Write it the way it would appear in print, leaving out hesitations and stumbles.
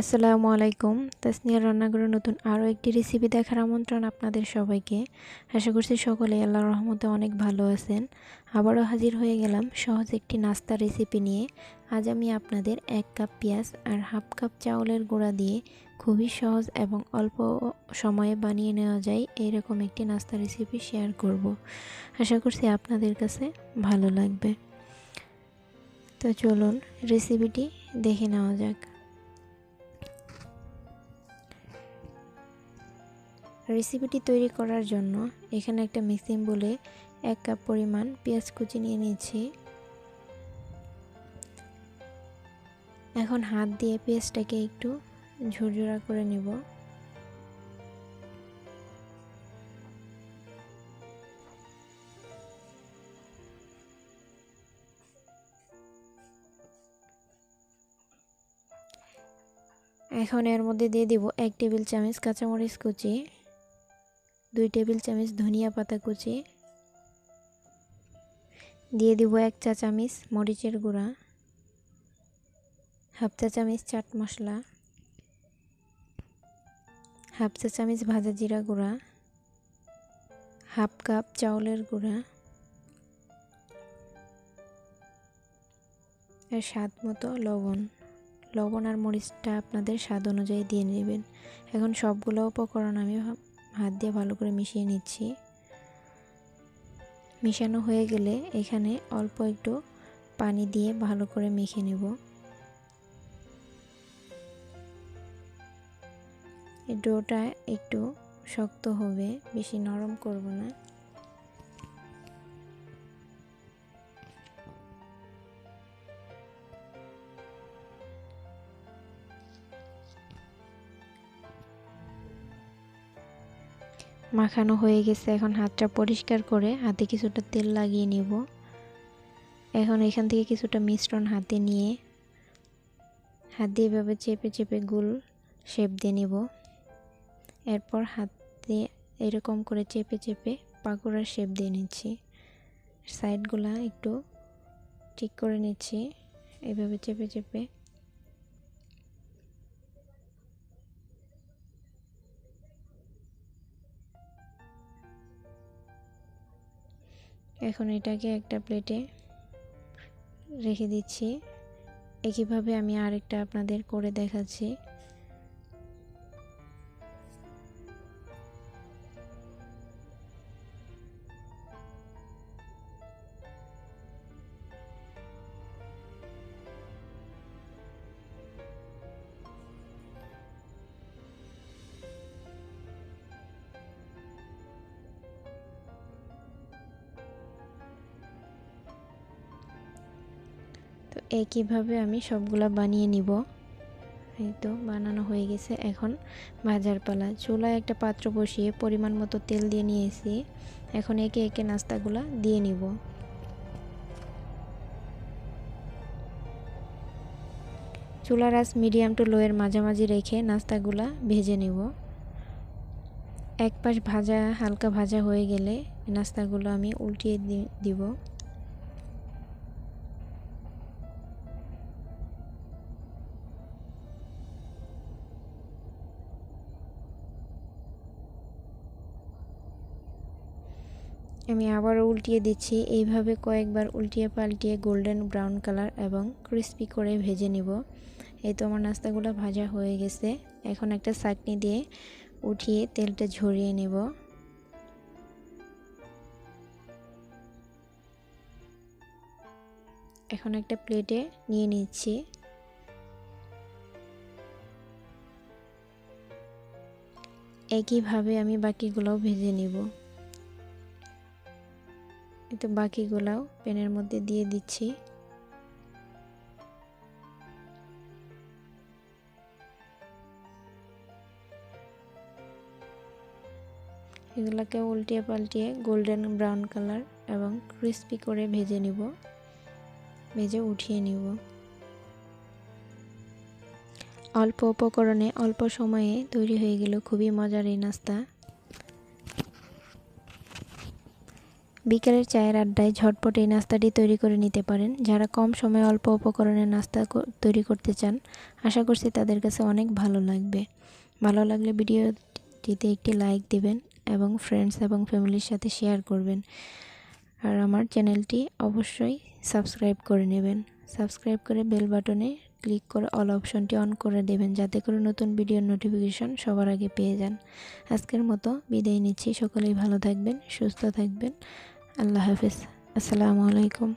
আসসালামু আলাইকুম। তাসনিয়ার রান্নাঘরে নতুন আরও একটি রেসিপি দেখার আমন্ত্রণ আপনাদের সবাইকে। আশা করছি সকলেই আল্লাহর রহমতে অনেক ভালো আছেন। আবারও হাজির হয়ে গেলাম সহজ একটি নাস্তা রেসিপি নিয়ে। আজ আমি আপনাদের 1 কাপ পেঁয়াজ আর হাফ কাপ চাউলের গুঁড়া দিয়ে খুবই সহজ এবং অল্প সময়ে বানিয়ে নেওয়া যায় এরকম একটি নাস্তা রেসিপি শেয়ার করব। আশা করছি আপনাদের কাছে ভালো লাগবে। তো চলুন রেসিপিটি দেখে নেওয়া যাক। রেসিপিটি তৈরি করার জন্য এখানে একটা মিক্সিং বলে 1 কাপ পরিমাণ পেঁয়াজ কুচি নিয়ে নিয়েছি। এখন হাত দিয়ে পেঁয়াজটাকে একটু ঝুরঝুরা করে নিব। এখন এর মধ্যে দিয়ে দিব 1 টেবিল চামচ কাঁচামরিচ কুচি, 2 টেবিল চামচ ধনিয়া পাতা কুচি, দিয়ে দিব 1 চা চামচ মরিচের গুঁড়া, হাফ চা চামচ চাট মশলা, হাফ চা চামচ ভাজা জিরা গুঁড়া, হাফ কাপ চাউলের গুঁড়া আর স্বাদ মতো লবণ আর মরিচটা আপনাদের স্বাদ অনুযায়ী দিয়ে নেবেন। এখন সবগুলো উপকরণ আমি হাত দিয়ে ভালো করে মিশিয়ে নিচ্ছি। মিশানো হয়ে গেলে এখানে অল্প একটু পানি দিয়ে ভালো করে মেখে নেব। এই ডোটা একটু শক্ত হবে, বেশি নরম করব না। মাখানো হয়ে গেছে, এখন হাতটা পরিষ্কার করে হাতে কিছুটা তেল লাগিয়ে নেব। এখন এখান থেকে কিছুটা মিশ্রণ হাতে নিয়ে হাত দিয়ে এভাবে চেপে চেপে গোল শেপ দিয়ে নেব। এরপর হাত দিয়ে এরকম করে চেপে চেপে পাকোড়ার শেপ দিয়ে নিচ্ছি। সাইডগুলা একটু ঠিক করে নিচ্ছি এভাবে চেপে চেপে। এখন এটাকে একটা প্লেটে রেখে দিচ্ছি। একইভাবে আমি আরেকটা আপনাদের করে দেখাচ্ছি। তো একইভাবে আমি সবগুলা বানিয়ে নিব। এই তো বানানো হয়ে গেছে। এখন ভাজার পালা। চুলায় একটা পাত্র বসিয়ে পরিমাণ মতো তেল দিয়ে নিয়েছি। এখন একে একে নাস্তাগুলা দিয়ে নিব। চুলার আঁচ মিডিয়াম টু লো এর মাঝামাঝি রেখে নাস্তাগুলা ভেজে নিব। এক পাশ হালকা ভাজা হয়ে গেলে নাস্তাগুলো আমি উল্টিয়ে দিব। আমি আবারও উল্টিয়ে দিচ্ছি। এইভাবে কয়েকবার উল্টিয়ে পাল্টিয়ে গোল্ডেন ব্রাউন কালার এবং ক্রিস্পি করে ভেজে নিব। এই তো আমার নাস্তাগুলো ভাজা হয়ে গেছে। এখন একটা ছাঁকনি দিয়ে উঠিয়ে তেলটা ঝরিয়ে নেব। এখন একটা প্লেটে নিয়ে নিচ্ছি। একইভাবে আমি বাকিগুলোও ভেজে নিব। তো বাকিগুলোও প্যানের মধ্যে দিয়ে দিচ্ছি। এগুলোকে উল্টিয়ে পাল্টিয়ে গোল্ডেন ব্রাউন কালার এবং ক্রিস্পি করে ভেজে নিব, ভেজে উঠিয়ে নিব। অল্প উপকরণে অল্প সময়ে তৈরি হয়ে গেল খুবই মজার এই নাস্তা। বিকেলের চায়ের আড্ডায় ঝটপট এই নাস্তাটি তৈরি করে নিতে পারেন। যারা কম সময়ে অল্প উপকরণে নাস্তা তৈরি করতে চান, আশা করছি তাদের কাছে অনেক ভালো লাগবে। ভালো লাগলে ভিডিওটিতে একটি লাইক দিবেন এবং ফ্রেন্ডস এবং ফ্যামিলির সাথে শেয়ার করবেন। আর আমার চ্যানেলটি অবশ্যই সাবস্ক্রাইব করে নেবেন। সাবস্ক্রাইব করে বেল বাটনে ক্লিক করে অল অপশনটি অন করে দেবেন, যাতে করে নতুন ভিডিওর নোটিফিকেশন সবার আগে পেয়ে যান। আজকের মতো বিদায় নিচ্ছি। সকলেই ভালো থাকবেন, সুস্থ থাকবেন। আল্লাহ হাফেজ। আসসালামু আলাইকুম।